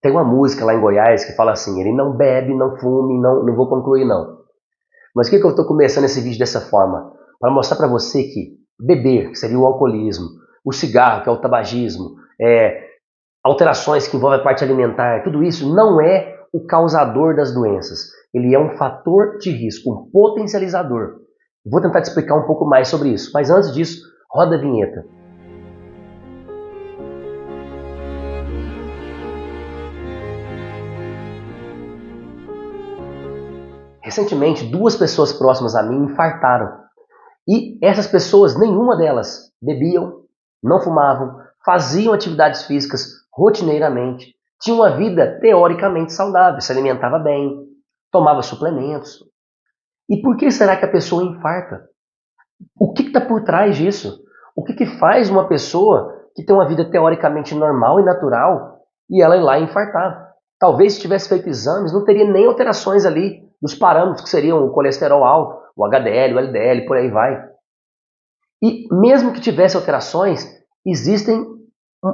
Tem uma música lá em Goiás que fala assim: ele não bebe, não fume, não vou concluir não. Mas por que eu estou começando esse vídeo dessa forma? Para mostrar para você que beber, que seria o alcoolismo, o cigarro, que é o tabagismo, alterações que envolvem a parte alimentar, tudo isso não é o causador das doenças. Ele é um fator de risco, um potencializador. Vou tentar te explicar um pouco mais sobre isso, mas antes disso, roda a vinheta. Recentemente, duas pessoas próximas a mim infartaram. E essas pessoas, nenhuma delas bebiam, não fumavam, faziam atividades físicas rotineiramente, tinham uma vida teoricamente saudável, se alimentava bem, tomava suplementos. E por que será que a pessoa infarta? O que está por trás disso? O que faz uma pessoa que tem uma vida teoricamente normal e natural e ela ir lá e infartar? Talvez se tivesse feito exames, não teria nem alterações ali dos parâmetros que seriam o colesterol alto, o HDL, o LDL, por aí vai. E mesmo que tivesse alterações, existem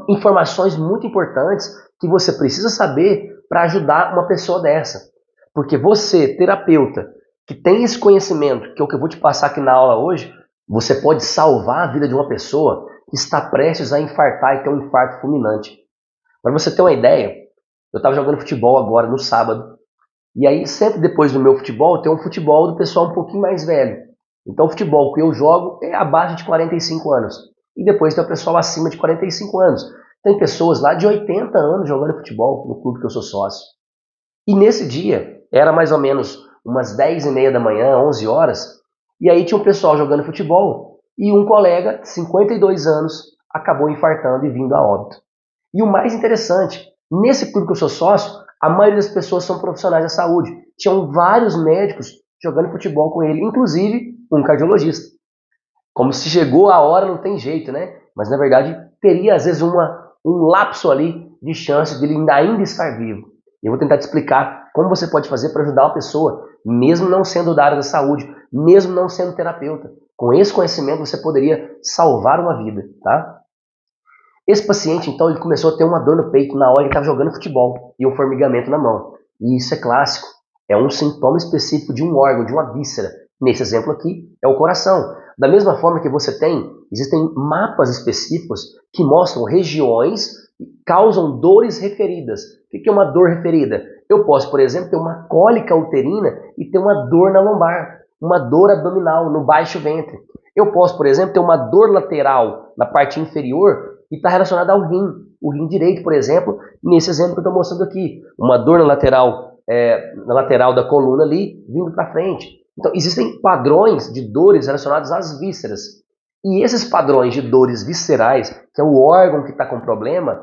informações muito importantes que você precisa saber para ajudar uma pessoa dessa. Porque você, terapeuta, que tem esse conhecimento, que é o que eu vou te passar aqui na aula hoje, você pode salvar a vida de uma pessoa que está prestes a infartar e ter um infarto fulminante. Para você ter uma ideia, eu estava jogando futebol agora no sábado, e aí sempre depois do meu futebol tem um futebol do pessoal um pouquinho mais velho. Então o futebol que eu jogo é abaixo de 45 anos. E depois tem o pessoal acima de 45 anos. Tem pessoas lá de 80 anos jogando futebol no clube que eu sou sócio. E nesse dia, era mais ou menos umas 10h30 da manhã, 11 horas, e aí tinha um pessoal jogando futebol, e um colega de 52 anos acabou infartando e vindo a óbito. E o mais interessante, nesse clube que eu sou sócio, a maioria das pessoas são profissionais da saúde. Tinham vários médicos jogando futebol com ele, inclusive um cardiologista. Como se chegou a hora, não tem jeito, né? Mas na verdade teria às vezes um lapso ali de chance dele ainda estar vivo. Eu vou tentar te explicar como você pode fazer para ajudar uma pessoa, mesmo não sendo da área da saúde, mesmo não sendo terapeuta. Com esse conhecimento você poderia salvar uma vida, tá? Esse paciente, então, ele começou a ter uma dor no peito na hora que ele estava jogando futebol e um formigamento na mão. E isso é clássico. É um sintoma específico de um órgão, de uma víscera. Nesse exemplo aqui, é o coração. Da mesma forma que você tem, existem mapas específicos que mostram regiões que causam dores referidas. O que é uma dor referida? Eu posso, por exemplo, ter uma cólica uterina e ter uma dor na lombar, uma dor abdominal, no baixo ventre. Eu posso, por exemplo, ter uma dor lateral na parte inferior e está relacionada ao rim. O rim direito, por exemplo, nesse exemplo que eu estou mostrando aqui. Uma dor na lateral da coluna ali, vindo para frente. Então, existem padrões de dores relacionados às vísceras. E esses padrões de dores viscerais, que é o órgão que está com problema,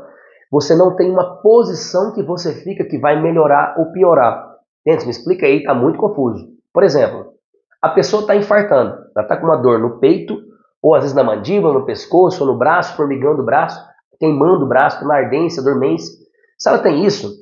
você não tem uma posição que você fica que vai melhorar ou piorar. Gente, me explica aí, está muito confuso. Por exemplo, a pessoa está infartando, ela está com uma dor no peito, ou às vezes na mandíbula, no pescoço, ou no braço, formigando o braço, queimando o braço, na ardência, dormência. Se ela tem isso,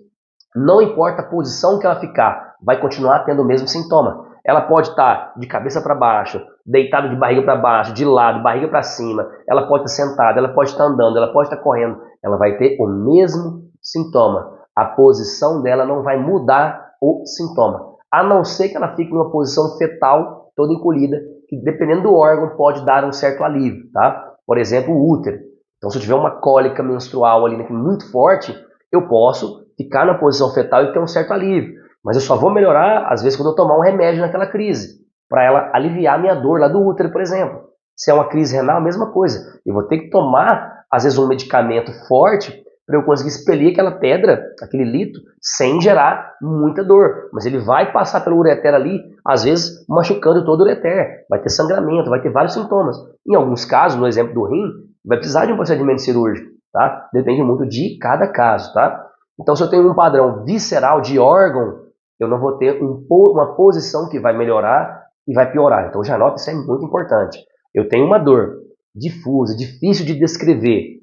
não importa a posição que ela ficar, vai continuar tendo o mesmo sintoma. Ela pode estar de cabeça para baixo, deitada de barriga para baixo, de lado, barriga para cima, ela pode estar sentada, ela pode estar andando, ela pode estar correndo, ela vai ter o mesmo sintoma. A posição dela não vai mudar o sintoma, a não ser que ela fique numa posição fetal, toda encolhida, que dependendo do órgão pode dar um certo alívio, tá? Por exemplo, o útero. Então, se eu tiver uma cólica menstrual ali muito forte, eu posso ficar na posição fetal e ter um certo alívio. Mas eu só vou melhorar, às vezes, quando eu tomar um remédio naquela crise, para ela aliviar a minha dor lá do útero, por exemplo. Se é uma crise renal, a mesma coisa. Eu vou ter que tomar, às vezes, um medicamento forte para eu conseguir expelir aquela pedra, aquele lito, sem gerar muita dor. Mas ele vai passar pelo ureter ali, às vezes machucando todo o ureter. Vai ter sangramento, vai ter vários sintomas. Em alguns casos, no exemplo do rim, vai precisar de um procedimento cirúrgico, tá? Depende muito de cada caso, tá? Então, se eu tenho um padrão visceral de órgão, eu não vou ter uma posição que vai melhorar e vai piorar. Então, já nota, isso é muito importante. Eu tenho uma dor difusa, difícil de descrever,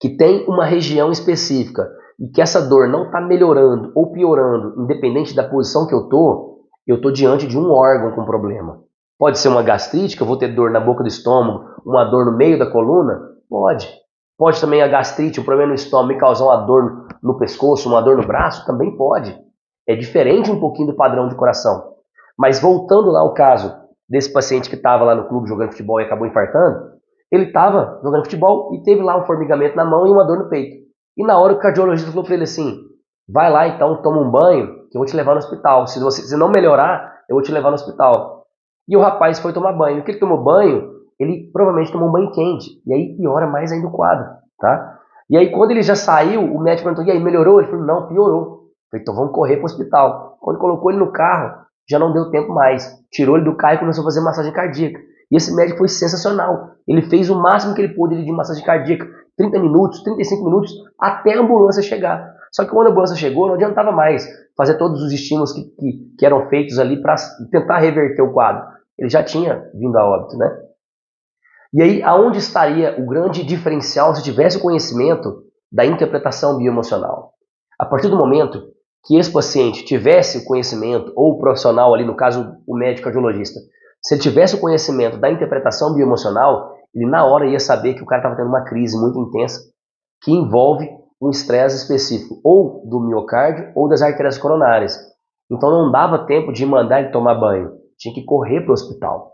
que tem uma região específica e que essa dor não está melhorando ou piorando, independente da posição que eu estou diante de um órgão com problema. Pode ser uma gastrite, que eu vou ter dor na boca do estômago, uma dor no meio da coluna? Pode. Pode também a gastrite, um problema no estômago, me causar uma dor no pescoço, uma dor no braço? Também pode. É diferente um pouquinho do padrão de coração. Mas voltando lá ao caso desse paciente que estava lá no clube jogando futebol e acabou infartando, ele estava jogando futebol e teve lá um formigamento na mão e uma dor no peito. E na hora o cardiologista falou para ele assim, vai lá então, toma um banho, que eu vou te levar no hospital. Se não melhorar, eu vou te levar no hospital. E o rapaz foi tomar banho. O que ele tomou banho? Ele provavelmente tomou um banho quente. E aí piora mais ainda o quadro, tá? E aí quando ele já saiu, o médico perguntou, e aí, melhorou? Ele falou, não, piorou. Eu falei, então vamos correr para o hospital. Quando colocou ele no carro, já não deu tempo mais. Tirou ele do carro e começou a fazer massagem cardíaca. E esse médico foi sensacional. Ele fez o máximo que ele pôde de massagem cardíaca. 30 minutos, 35 minutos, até a ambulância chegar. Só que quando a ambulância chegou, não adiantava mais fazer todos os estímulos que eram feitos ali para tentar reverter o quadro. Ele já tinha vindo a óbito, né? E aí, aonde estaria o grande diferencial se tivesse o conhecimento da interpretação bioemocional? A partir do momento que esse paciente tivesse o conhecimento, ou o profissional ali, no caso o médico cardiologista, se ele tivesse o conhecimento da interpretação bioemocional, ele na hora ia saber que o cara estava tendo uma crise muito intensa que envolve um estresse específico, ou do miocárdio ou das artérias coronárias. Então não dava tempo de mandar ele tomar banho, tinha que correr para o hospital.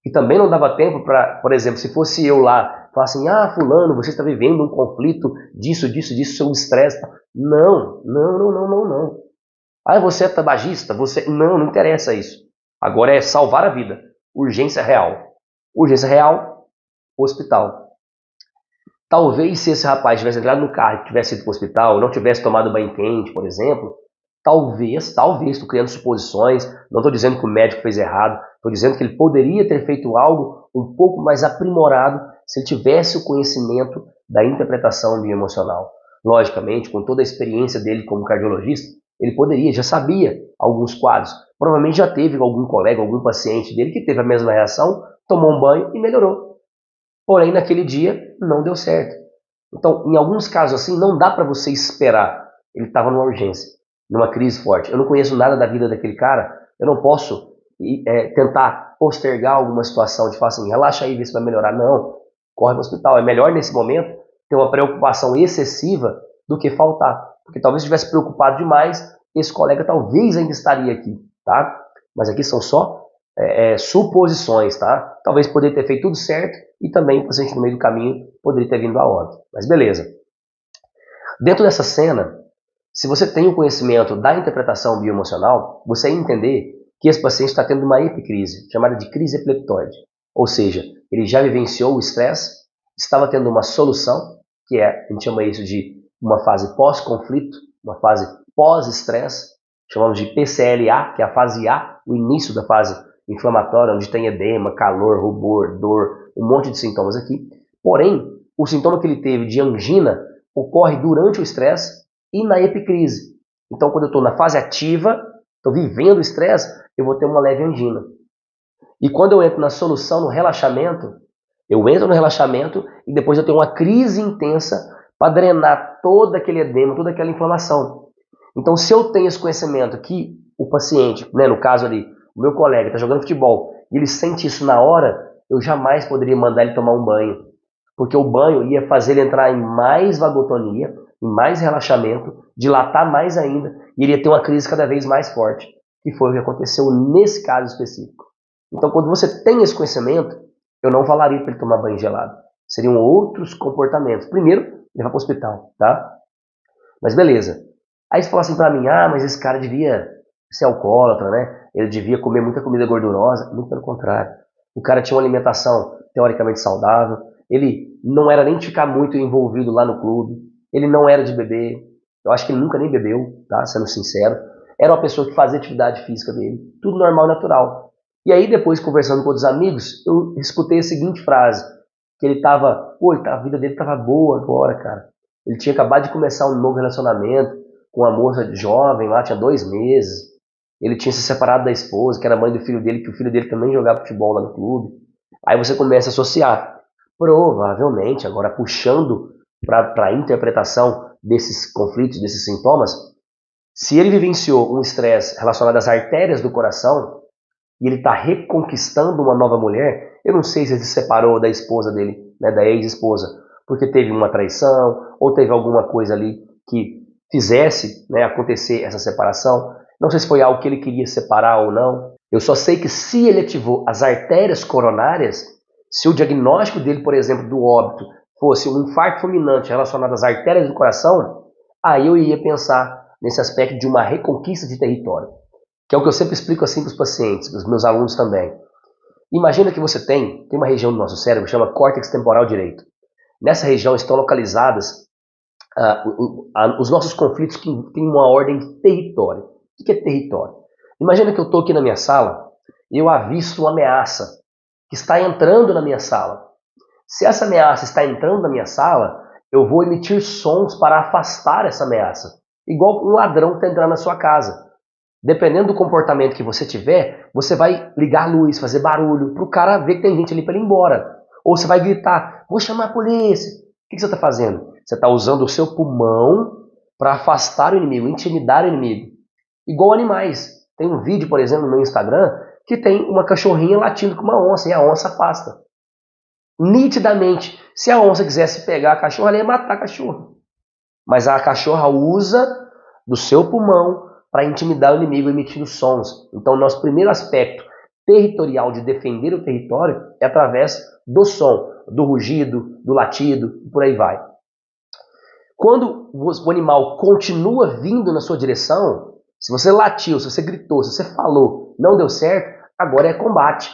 E também não dava tempo para, por exemplo, se fosse eu lá, falar assim, fulano, você está vivendo um conflito disso, seu estresse. Não. Você é tabagista, Não interessa isso. Agora é salvar a vida. Urgência real. Urgência real, hospital. Talvez se esse rapaz tivesse entrado no carro e tivesse ido para o hospital, não tivesse tomado banho quente, por exemplo, talvez, estou criando suposições, não estou dizendo que o médico fez errado, estou dizendo que ele poderia ter feito algo um pouco mais aprimorado se ele tivesse o conhecimento da interpretação bioemocional. Logicamente, com toda a experiência dele como cardiologista, ele poderia, já sabia alguns quadros. Provavelmente já teve algum colega, algum paciente dele que teve a mesma reação, tomou um banho e melhorou. Porém, naquele dia, não deu certo. Então, em alguns casos assim, não dá para você esperar. Ele estava numa urgência, numa crise forte. Eu não conheço nada da vida daquele cara, eu não posso tentar postergar alguma situação de falar assim, relaxa aí, vê se vai melhorar. Não, corre para o hospital. É melhor nesse momento ter uma preocupação excessiva do que faltar. Porque talvez se tivesse preocupado demais, esse colega talvez ainda estaria aqui, tá? Mas aqui são só suposições, tá? Talvez poderia ter feito tudo certo e também o paciente no meio do caminho poderia ter vindo a óbito. Mas beleza. Dentro dessa cena, se você tem o conhecimento da interpretação bioemocional, você ia entender que esse paciente está tendo uma epicrise, chamada de crise epileptoide. Ou seja, ele já vivenciou o estresse, estava tendo uma solução, que a gente chama isso de uma fase pós-conflito, uma fase pós-estresse, chamamos de PCLA, que é a fase A, o início da fase inflamatória, onde tem edema, calor, rubor, dor, um monte de sintomas aqui. Porém, o sintoma que ele teve de angina ocorre durante o estresse e na epicrise. Então, quando eu estou na fase ativa, estou vivendo o estresse, eu vou ter uma leve angina. E quando eu entro na solução, no relaxamento, eu entro no relaxamento e depois eu tenho uma crise intensa para drenar todo aquele edema, toda aquela inflamação. Então, se eu tenho esse conhecimento que o paciente, no caso ali, o meu colega está jogando futebol e ele sente isso na hora, eu jamais poderia mandar ele tomar um banho. Porque o banho ia fazer ele entrar em mais vagotonia, em mais relaxamento, dilatar mais ainda, e ele ia ter uma crise cada vez mais forte, que foi o que aconteceu nesse caso específico. Então, quando você tem esse conhecimento, eu não falaria para ele tomar banho gelado. Seriam outros comportamentos. Primeiro, levar para o hospital, tá? Mas beleza. Aí você fala assim para mim, mas esse cara devia ser alcoólatra, né? Ele devia comer muita comida gordurosa. Muito pelo contrário. O cara tinha uma alimentação teoricamente saudável. Ele não era nem de ficar muito envolvido lá no clube. Ele não era de beber. Eu acho que ele nunca nem bebeu, tá? Sendo sincero. Era uma pessoa que fazia atividade física dele. Tudo normal e natural. E aí depois, conversando com outros amigos, eu escutei a seguinte frase. Que ele tava, a vida dele tava boa agora, cara. Ele tinha acabado de começar um novo relacionamento com uma moça jovem lá, tinha 2 meses. Ele tinha se separado da esposa, que era mãe do filho dele, que o filho dele também jogava futebol lá no clube. Aí você começa a associar. Provavelmente, agora puxando para a interpretação desses conflitos, desses sintomas, se ele vivenciou um estresse relacionado às artérias do coração e ele está reconquistando uma nova mulher, eu não sei se ele se separou da esposa dele, né, da ex-esposa, porque teve uma traição, ou teve alguma coisa ali que fizesse, né, acontecer essa separação. Não sei se foi algo que ele queria separar ou não. Eu só sei que se ele ativou as artérias coronárias, se o diagnóstico dele, por exemplo, do óbito, fosse um infarto fulminante relacionado às artérias do coração, aí eu ia pensar nesse aspecto de uma reconquista de território, que é o que eu sempre explico assim para os pacientes, para os meus alunos também. Imagina que você tem uma região do nosso cérebro que chama córtex temporal direito. Nessa região estão localizadas os nossos conflitos que têm uma ordem de território. O que é território? Imagina que eu estou aqui na minha sala e eu avisto uma ameaça que está entrando na minha sala. Se essa ameaça está entrando na minha sala, eu vou emitir sons para afastar essa ameaça. Igual um ladrão que está entrando na sua casa. Dependendo do comportamento que você tiver, você vai ligar a luz, fazer barulho, para o cara ver que tem gente ali para ele ir embora. Ou você vai gritar, vou chamar a polícia. O que você está fazendo? Você está usando o seu pulmão para afastar o inimigo, intimidar o inimigo. Igual animais. Tem um vídeo, por exemplo, no meu Instagram, que tem uma cachorrinha latindo com uma onça, e a onça afasta. Nitidamente, se a onça quisesse pegar a cachorra, ela ia matar a cachorra. Mas a cachorra usa do seu pulmão para intimidar o inimigo emitindo sons. Então, nosso primeiro aspecto territorial de defender o território é através do som, do rugido, do latido, e por aí vai. Quando o animal continua vindo na sua direção, se você latiu, se você gritou, se você falou, não deu certo, agora é combate.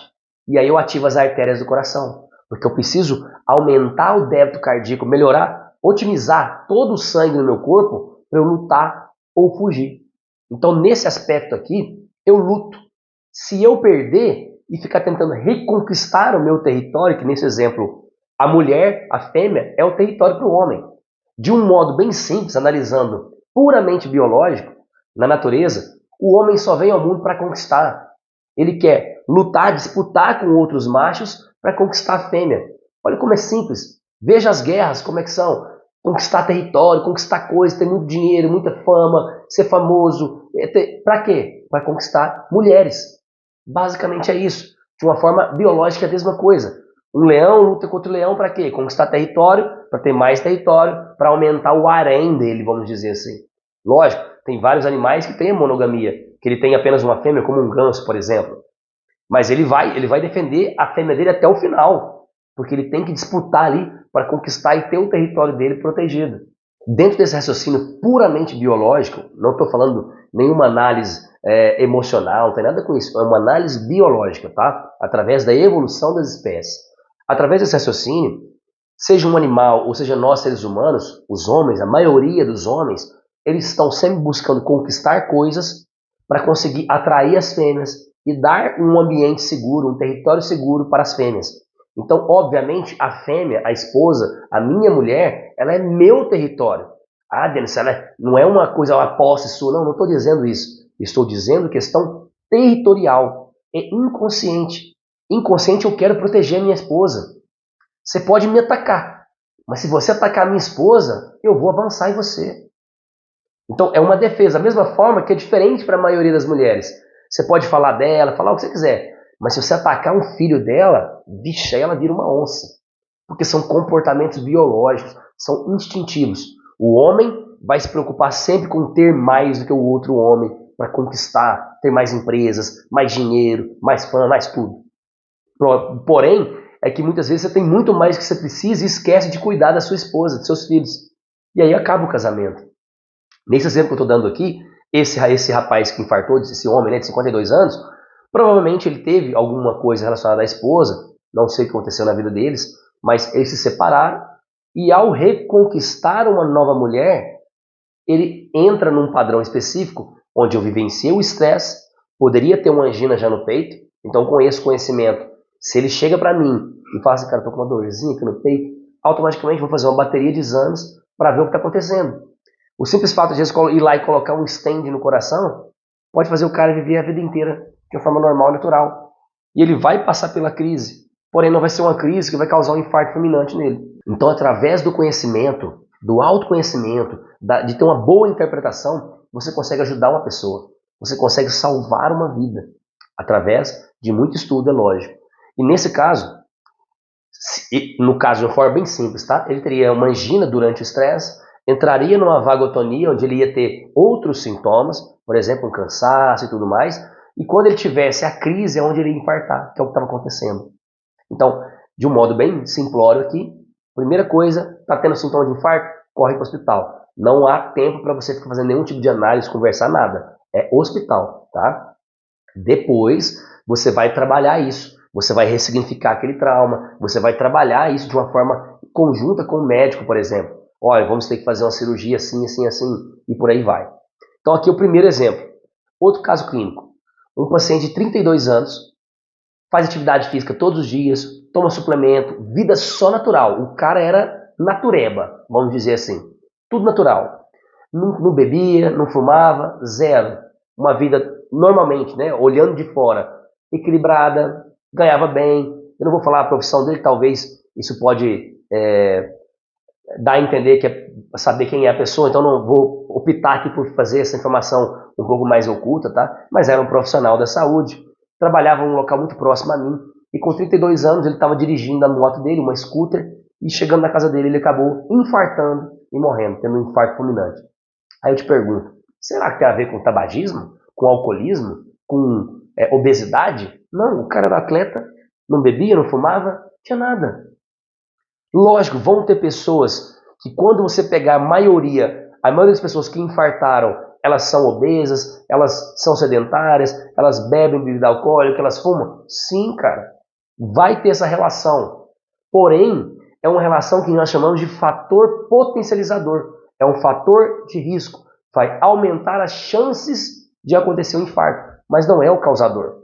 E aí eu ativo as artérias do coração. Porque eu preciso aumentar o débito cardíaco, melhorar, otimizar todo o sangue no meu corpo para eu lutar ou fugir. Então, nesse aspecto aqui, eu luto. Se eu perder e ficar tentando reconquistar o meu território, que nesse exemplo, a mulher, a fêmea, é o território para o homem. De um modo bem simples, analisando puramente biológico, na natureza, o homem só vem ao mundo para conquistar. Ele quer lutar, disputar com outros machos para conquistar a fêmea. Olha como é simples. Veja as guerras, como é que são. Conquistar território, conquistar coisas, ter muito dinheiro, muita fama, ser famoso. Para quê? Para conquistar mulheres. Basicamente é isso. De uma forma biológica é a mesma coisa. Um leão luta contra o leão para quê? Conquistar território, para ter mais território, para aumentar o harém dele, vamos dizer assim. Lógico, tem vários animais que têm monogamia, que ele tem apenas uma fêmea, como um ganso, por exemplo. Mas ele vai defender a fêmea dele até o final, porque ele tem que disputar ali para conquistar e ter o território dele protegido. Dentro desse raciocínio puramente biológico, não estou falando nenhuma análise emocional, não tem nada com isso, é uma análise biológica, tá? Através da evolução das espécies. Através desse raciocínio, seja um animal ou seja nós seres humanos, os homens, a maioria dos homens, eles estão sempre buscando conquistar coisas para conseguir atrair as fêmeas e dar um ambiente seguro, um território seguro para as fêmeas. Então, obviamente, a fêmea, a esposa, a minha mulher, ela é meu território. Ah, Denis, ela não é uma coisa, uma posse sua. Não estou dizendo isso. Estou dizendo questão territorial. É inconsciente. Inconsciente, eu quero proteger a minha esposa. Você pode me atacar, mas se você atacar a minha esposa, eu vou avançar em você. Então, é uma defesa. Da mesma forma que é diferente para a maioria das mulheres. Você pode falar dela, falar o que você quiser. Mas se você atacar um filho dela, vixe, ela vira uma onça. Porque são comportamentos biológicos, são instintivos. O homem vai se preocupar sempre com ter mais do que o outro homem para conquistar, ter mais empresas, mais dinheiro, mais fã, mais tudo. Porém, é que muitas vezes você tem muito mais do que você precisa e esquece de cuidar da sua esposa, dos seus filhos. E aí acaba o casamento. Nesse exemplo que eu estou dando aqui, esse rapaz que infartou, esse homem, né, de 52 anos, provavelmente ele teve alguma coisa relacionada à esposa, não sei o que aconteceu na vida deles, mas eles se separaram e ao reconquistar uma nova mulher, ele entra num padrão específico, onde eu vivenciei o estresse, poderia ter uma angina já no peito, então com esse conhecimento, se ele chega para mim e fala assim, cara, tô com uma dorzinha aqui no peito, automaticamente vou fazer uma bateria de exames para ver o que está acontecendo. O simples fato de ir lá e colocar um stent no coração pode fazer o cara viver a vida inteira de uma forma normal, natural. E ele vai passar pela crise, porém não vai ser uma crise que vai causar um infarto fulminante nele. Então, através do conhecimento, do autoconhecimento, de ter uma boa interpretação, você consegue ajudar uma pessoa. Você consegue salvar uma vida. Através de muito estudo, é lógico. E nesse caso, No caso, de uma forma bem simples, tá? Ele teria uma angina durante o estresse, entraria numa vagotonia, onde ele ia ter outros sintomas, por exemplo, um cansaço e tudo mais, e quando ele tivesse a crise é onde ele ia infartar, que é o que estava acontecendo. Então, de um modo bem simplório aqui, primeira coisa, está tendo sintoma de infarto, corre para o hospital. Não há tempo para você ficar fazendo nenhum tipo de análise, conversar, nada. É hospital, tá? Depois, você vai trabalhar isso. Você vai ressignificar aquele trauma. Você vai trabalhar isso de uma forma conjunta com o médico, por exemplo. Olha, vamos ter que fazer uma cirurgia assim, assim, assim, e por aí vai. Então, aqui é o primeiro exemplo. Outro caso clínico. Um paciente de 32 anos, faz atividade física todos os dias, toma suplemento, vida só natural. O cara era natureba, vamos dizer assim. Tudo natural. Não bebia, não fumava, zero. Uma vida normalmente, né? Olhando de fora, equilibrada, ganhava bem. Eu não vou falar a profissão dele, talvez isso pode dar a entender que é saber quem é a pessoa, então não vou optar aqui por fazer essa informação um pouco mais oculta, tá? Mas era um profissional da saúde, trabalhava em um local muito próximo a mim, e com 32 anos ele estava dirigindo a moto dele, uma scooter, e chegando na casa dele ele acabou infartando e morrendo, tendo um infarto fulminante. Aí eu te pergunto, será que tem a ver com tabagismo? Com alcoolismo? Com obesidade? Não, o cara era atleta, não bebia, não fumava, não tinha nada. Lógico, vão ter pessoas que quando você pegar a maioria das pessoas que infartaram, elas são obesas, elas são sedentárias, elas bebem bebida alcoólica, elas fumam. Sim, cara, vai ter essa relação. Porém, é uma relação que nós chamamos de fator potencializador. É um fator de risco. Vai aumentar as chances de acontecer um infarto, mas não é o causador.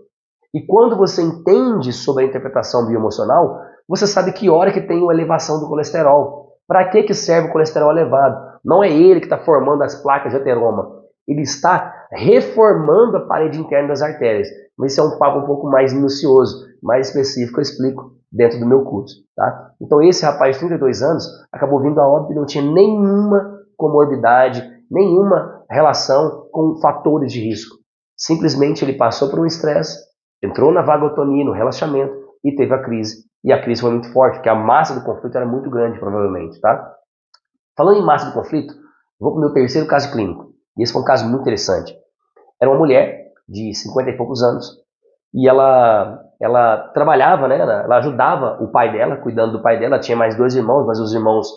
E quando você entende sobre a interpretação bioemocional, você sabe que hora que tem uma elevação do colesterol. Para que serve o colesterol elevado? Não é ele que está formando as placas de ateroma. Ele está reformando a parede interna das artérias. Mas isso é um papo um pouco mais minucioso, mais específico, eu explico dentro do meu curso. Tá? Então esse rapaz de 32 anos acabou vindo a óbito e não tinha nenhuma comorbidade, nenhuma relação com fatores de risco. Simplesmente ele passou por um estresse, entrou na vagotonia, no relaxamento e teve a crise. E a crise foi muito forte, porque a massa do conflito era muito grande, provavelmente, tá? Falando em massa do conflito, vou para o meu terceiro caso clínico. E esse foi um caso muito interessante. Era uma mulher de 50 e poucos anos e ela trabalhava, né? Ela ajudava o pai dela, cuidando do pai dela. Ela tinha mais 2 irmãos, mas os irmãos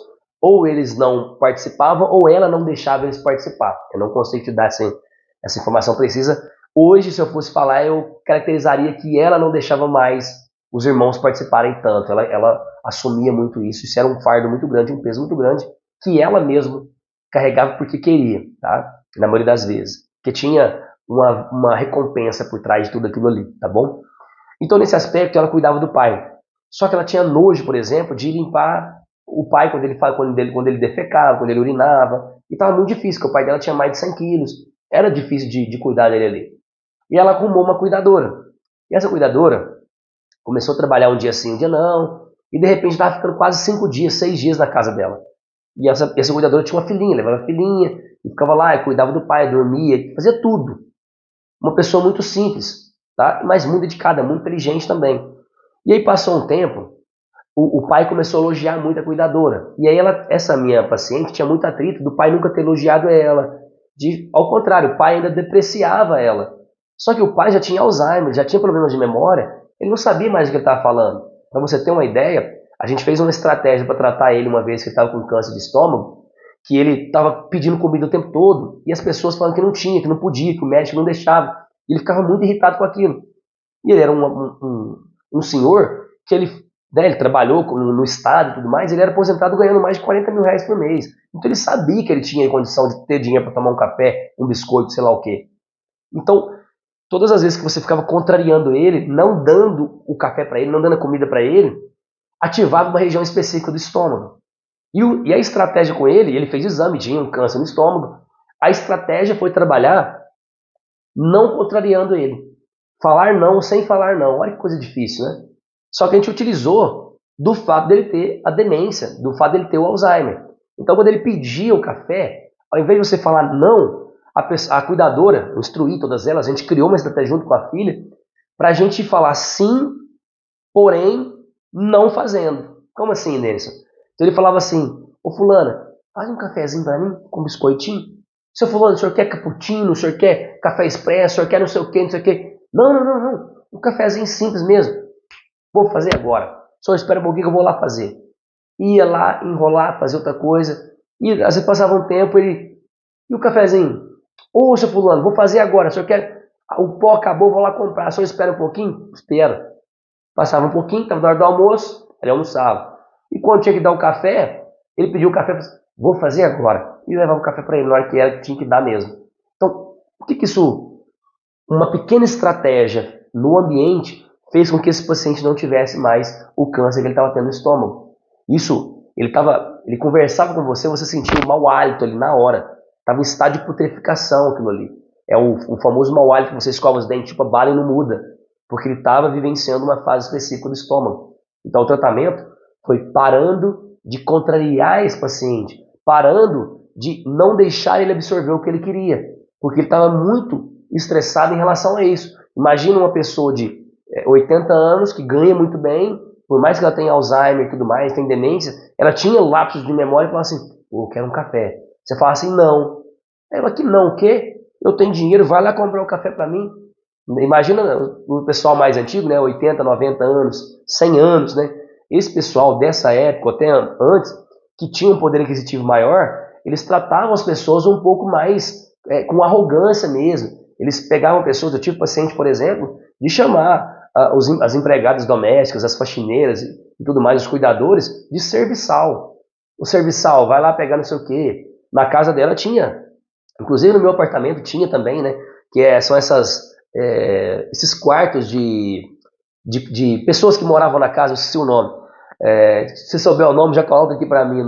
ou eles não participavam ou ela não deixava eles participar. Eu não consigo te dar essa informação precisa. Hoje, se eu fosse falar, eu caracterizaria que ela não deixava mais os irmãos participarem tanto. Ela assumia muito isso. Isso era um fardo muito grande, um peso muito grande, que ela mesma carregava porque queria, tá? Na maioria das vezes. Porque tinha uma recompensa por trás de tudo aquilo ali, tá bom? Então, nesse aspecto, ela cuidava do pai. Só que ela tinha nojo, por exemplo, de limpar o pai quando ele defecava, quando ele urinava. E estava muito difícil, porque o pai dela tinha mais de 100 quilos. Era difícil de cuidar dele ali. E ela arrumou uma cuidadora. E essa cuidadora começou a trabalhar um dia sim, um dia não. E de repente estava ficando quase 5 dias, 6 dias na casa dela. E essa cuidadora tinha uma filhinha, levava a filhinha, e ficava lá, e cuidava do pai, dormia, fazia tudo. Uma pessoa muito simples, tá? Mas muito dedicada, muito inteligente também. E aí passou um tempo, o pai começou a elogiar muito a cuidadora. E aí essa minha paciente tinha muito atrito do pai nunca ter elogiado ela. Ao contrário, o pai ainda depreciava ela. Só que o pai já tinha Alzheimer, já tinha problemas de memória, ele não sabia mais o que ele estava falando. Para você ter uma ideia, a gente fez uma estratégia para tratar ele uma vez que ele estava com câncer de estômago, que ele estava pedindo comida o tempo todo, e as pessoas falando que não tinha, que não podia, que o médico não deixava. E ele ficava muito irritado com aquilo. E ele era um senhor que ele trabalhou no Estado e tudo mais, ele era aposentado ganhando mais de 40 mil reais por mês. Então ele sabia que ele tinha condição de ter dinheiro para tomar um café, um biscoito, sei lá o quê. Então, todas as vezes que você ficava contrariando ele, não dando o café para ele, não dando a comida para ele, ativava uma região específica do estômago. E a estratégia com ele fez exame, tinha um câncer no estômago. A estratégia foi trabalhar não contrariando ele. Falar não sem falar não. Olha que coisa difícil, né? Só que a gente utilizou do fato dele ter a demência, do fato dele ter o Alzheimer. Então, quando ele pedia o café, ao invés de você falar não, a cuidadora, instruir todas elas, a gente criou uma estratégia junto com a filha, para a gente falar sim, porém, não fazendo. Como assim, Denison? Então ele falava assim, ô fulana, faz um cafezinho para mim com biscoitinho. Seu fulano, o senhor quer cappuccino, o senhor quer café expresso, o senhor quer não sei o que, não sei o que. Não, não, não, não. Um cafezinho simples mesmo. Vou fazer agora. Só espera um pouquinho que eu vou lá fazer. Ia lá, enrolar, fazer outra coisa. E às vezes passava um tempo, ele... E o cafezinho? Ô, seu fulano, vou fazer agora. O senhor quer... O pó acabou, vou lá comprar. O senhor espera um pouquinho? Espera. Passava um pouquinho, estava na hora do almoço, ele almoçava. E quando tinha que dar o café, ele pediu o café, vou fazer agora. E levava o café para ele na hora que era que tinha que dar mesmo. Então, o que isso... Uma pequena estratégia no ambiente fez com que esse paciente não tivesse mais o câncer que ele estava tendo no estômago. Isso, ele conversava com você, você sentia o mau hálito ali na hora. Estava em estado de putrefação aquilo ali. É o famoso mau hálito que você escova os dentes, tipo a bala e não muda. Porque ele estava vivenciando uma fase específica do estômago. Então o tratamento foi parando de contrariar esse paciente, parando de não deixar ele absorver o que ele queria, porque ele estava muito estressado em relação a isso. Imagina uma pessoa de 80 anos que ganha muito bem, por mais que ela tenha Alzheimer e tudo mais, tem demência, ela tinha lapsos de memória e falava assim, eu quero um café. Você fala assim, não. Ela que não, o quê? Eu tenho dinheiro, vai lá comprar um café para mim. Imagina o pessoal mais antigo, né, 80, 90 anos, 100 anos, né? Esse pessoal dessa época, até antes, que tinha um poder aquisitivo maior, eles tratavam as pessoas um pouco mais com arrogância mesmo. Eles pegavam pessoas, eu tive paciente, por exemplo, de chamar as empregadas domésticas, as faxineiras e tudo mais, os cuidadores, de serviçal. O serviçal vai lá pegar não sei o quê. Na casa dela tinha, inclusive no meu apartamento tinha também, né? São esses quartos de pessoas que moravam na casa, eu esqueci o nome. Se você souber o nome, já coloca aqui para mim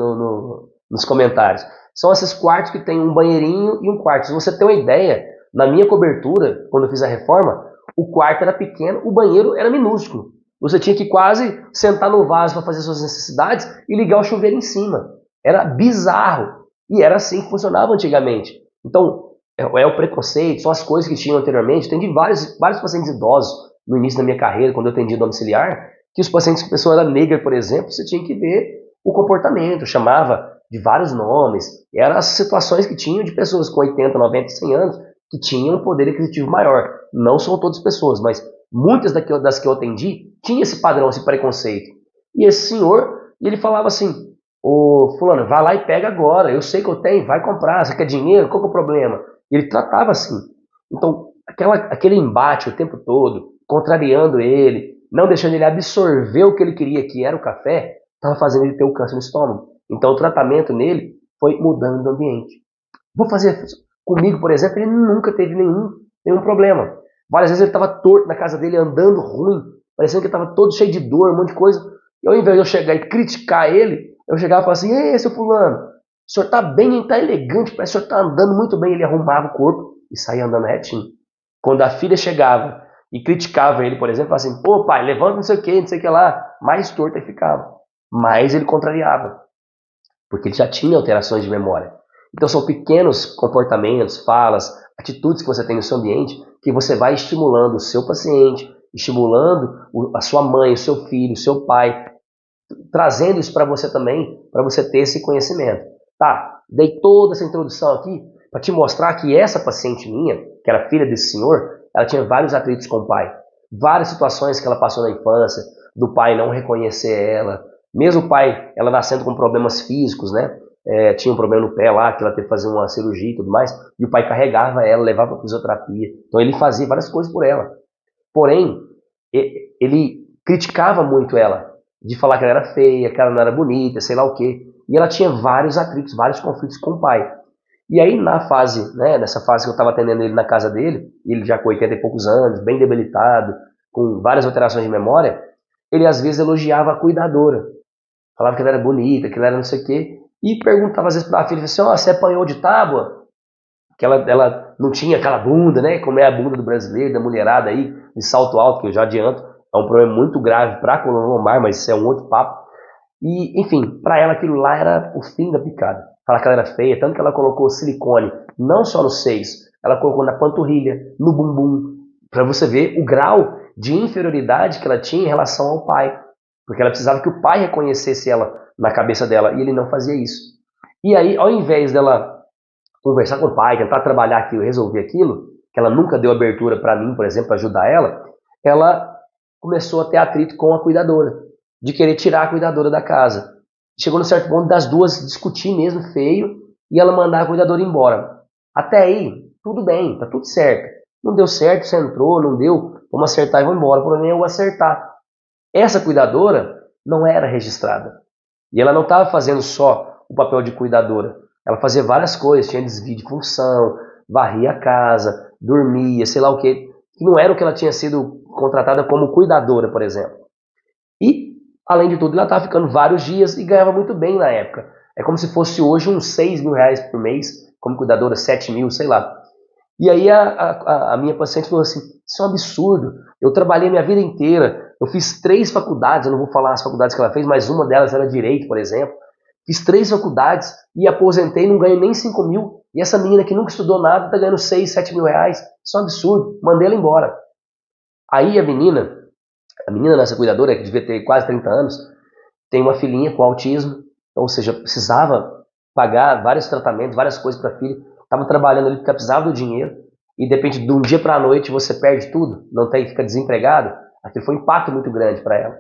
nos comentários. São esses quartos que tem um banheirinho e um quarto. Se você tem uma ideia, na minha cobertura, quando eu fiz a reforma, o quarto era pequeno, o banheiro era minúsculo. Você tinha que quase sentar no vaso para fazer suas necessidades e ligar o chuveiro em cima. Era bizarro. E era assim que funcionava antigamente. Então, é o preconceito, são as coisas que tinham anteriormente. Eu atendi vários pacientes idosos no início da minha carreira, quando eu atendi domiciliar, que os pacientes que a pessoa era negra, por exemplo, você tinha que ver o comportamento, chamava de vários nomes. Eram as situações que tinham de pessoas com 80, 90, 100 anos que tinham um poder aquisitivo maior. Não são todas as pessoas, mas muitas das que eu atendi tinha esse padrão, esse preconceito. E esse senhor, ele falava assim, ô fulano, vai lá e pega agora, eu sei que eu tenho, vai comprar, você quer dinheiro, qual que é o problema? E ele tratava assim. Então, aquele embate o tempo todo, contrariando ele, não deixando ele absorver o que ele queria, que era o café, estava fazendo ele ter o câncer no estômago. Então o tratamento nele foi mudando o ambiente. Vou fazer comigo, por exemplo, ele nunca teve nenhum problema. Várias vezes ele estava torto na casa dele, andando ruim, parecendo que estava todo cheio de dor, um monte de coisa. E ao invés de eu chegar e criticar ele, eu chegava e falava assim, ei, seu fulano, o senhor está bem, está elegante, parece que o senhor está andando muito bem. Ele arrumava o corpo e saía andando retinho. Quando a filha chegava e criticava ele, por exemplo, assim, pô pai, levanta não sei o que lá, mais torto ele ficava, mais ele contrariava, porque ele já tinha alterações de memória. Então são pequenos comportamentos, falas, atitudes que você tem no seu ambiente que você vai estimulando o seu paciente, estimulando a sua mãe, o seu filho, o seu pai, trazendo isso para você também, para você ter esse conhecimento. Tá, dei toda essa introdução aqui para te mostrar que essa paciente minha, que era filha desse senhor, ela tinha vários atritos com o pai. Várias situações que ela passou na infância, do pai não reconhecer ela. Mesmo o pai, ela nascendo com problemas físicos, né? Tinha um problema no pé lá, que ela teve que fazer uma cirurgia e tudo mais. E o pai carregava ela, levava para fisioterapia. Então ele fazia várias coisas por ela. Porém, ele criticava muito ela. De falar que ela era feia, que ela não era bonita, sei lá o quê. E ela tinha vários atritos, vários conflitos com o pai. E aí, nessa fase que eu estava atendendo ele na casa dele, ele já com 80 e poucos anos, bem debilitado, com várias alterações de memória, ele às vezes elogiava a cuidadora. Falava que ela era bonita, que ela era não sei o quê. E perguntava às vezes para a filha, assim, você apanhou de tábua? Que ela não tinha aquela bunda, né? Como é a bunda do brasileiro, da mulherada aí, de salto alto, que eu já adianto, é um problema muito grave para a coluna lombar, mas isso é um outro papo. E, enfim, para ela aquilo lá era o fim da picada. Falar que ela era feia, tanto que ela colocou silicone não só nos seios, ela colocou na panturrilha, no bumbum, para você ver o grau de inferioridade que ela tinha em relação ao pai. porque ela precisava que o pai reconhecesse ela na cabeça dela, e ele não fazia isso. E aí, ao invés dela conversar com o pai, tentar trabalhar aquilo, resolver aquilo, que ela nunca deu abertura para mim, por exemplo, para ajudar ela começou a ter atrito com a cuidadora, de querer tirar a cuidadora da casa. Chegou no certo ponto das duas discutir mesmo feio e ela mandar a cuidadora embora. Até aí, tudo bem, tá tudo certo. Não deu certo, você entrou, não deu, vamos acertar e vamos embora. O problema é eu acertar. Essa cuidadora não era registrada. E ela não estava fazendo só o papel de cuidadora. Ela fazia várias coisas, tinha desvio de função, varria a casa, dormia, sei lá o quê. Que não era o que ela tinha sido contratada como cuidadora, por exemplo. E, além de tudo, ela estava ficando vários dias e ganhava muito bem na época. É como se fosse hoje uns 6 mil reais por mês, como cuidadora, 7 mil, sei lá. E aí a minha paciente falou assim, isso é um absurdo, eu trabalhei minha vida inteira, eu fiz 3 faculdades, eu não vou falar as faculdades que ela fez, mas uma delas era Direito, por exemplo. Fiz 3 faculdades e aposentei, não ganho nem 5 mil. E essa menina que nunca estudou nada está ganhando 6, 7 mil reais. Isso é um absurdo, mandei ela embora. Aí a menina nessa cuidadora, que devia ter quase 30 anos, tem uma filhinha com autismo, ou seja, precisava pagar vários tratamentos, várias coisas para a filha, estava trabalhando ali porque precisava do dinheiro, e de repente, de um dia para a noite, você perde tudo, não tem, fica desempregado, aquilo foi um impacto muito grande para ela.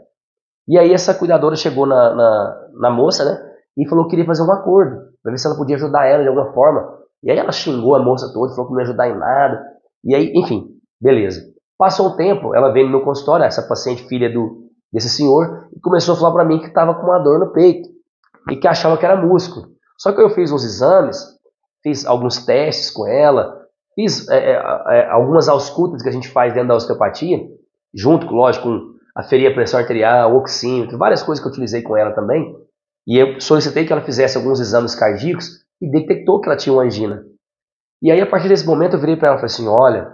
E aí essa cuidadora chegou na moça, né, e falou que queria fazer um acordo, para ver se ela podia ajudar ela de alguma forma. E aí ela xingou a moça toda, falou que não ia ajudar em nada, e aí, enfim, beleza. Passou um tempo, ela veio no meu consultório, essa paciente filha desse senhor, e começou a falar para mim que estava com uma dor no peito e que achava que era músculo. Só que eu fiz uns exames, fiz alguns testes com ela, fiz algumas auscultas que a gente faz dentro da osteopatia, junto, lógico, com aferir a pressão arterial, oxímetro, várias coisas que eu utilizei com ela também. E eu solicitei que ela fizesse alguns exames cardíacos e detectou que ela tinha uma angina. E aí, a partir desse momento, eu virei para ela e falei assim, olha,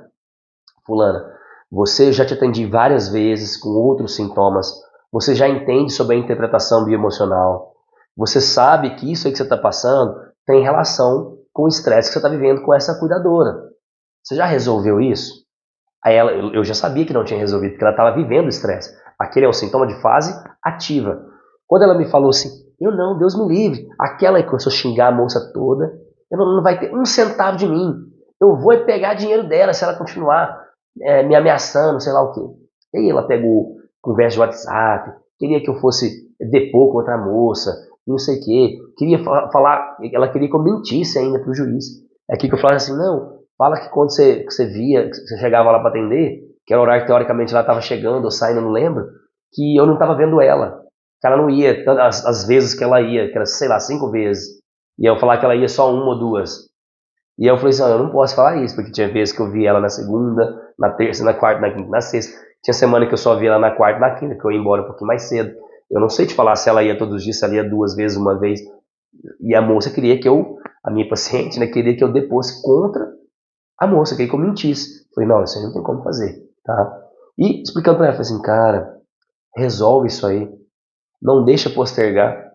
fulana, você já te atendi várias vezes com outros sintomas, você já entende sobre a interpretação bioemocional, você sabe que isso aí que você está passando tem relação com o estresse que você está vivendo com essa cuidadora. Você já resolveu isso? Aí eu já sabia que não tinha resolvido, porque ela estava vivendo o estresse. Aquele é um sintoma de fase ativa. Quando ela me falou assim, eu não, Deus me livre, aquela que começou a xingar a moça toda, eu não vai ter um centavo de mim. Eu vou pegar dinheiro dela se ela continuar me ameaçando, sei lá o quê. E aí ela pegou conversa de WhatsApp, queria que eu fosse depor contra a moça, não sei o quê. Queria falar, ela queria que eu mentisse ainda pro juiz. É aqui que eu falava assim, não, fala que quando você via, que você chegava lá para atender, que era o horário que teoricamente ela estava chegando ou saindo, não lembro, que eu não estava vendo ela. Que ela não ia, as vezes que ela ia, que era, sei lá, 5 vezes. E eu falar que ela ia só 1 ou 2. E eu falei assim, eu não posso falar isso, porque tinha vezes que eu vi ela na segunda, na terça, na quarta, na quinta, na sexta. Tinha semana que eu só via ela na quarta, na quinta, que eu ia embora um pouquinho mais cedo. Eu não sei te falar se ela ia todos os dias, se ela ia 2 vezes, uma vez. E a moça queria que a minha paciente, né, queria que eu depôsse contra a moça, queria que eu mentisse. Eu falei, não, isso aí não tem como fazer, tá? E explicando pra ela, falei assim, cara, resolve isso aí. Não deixa postergar,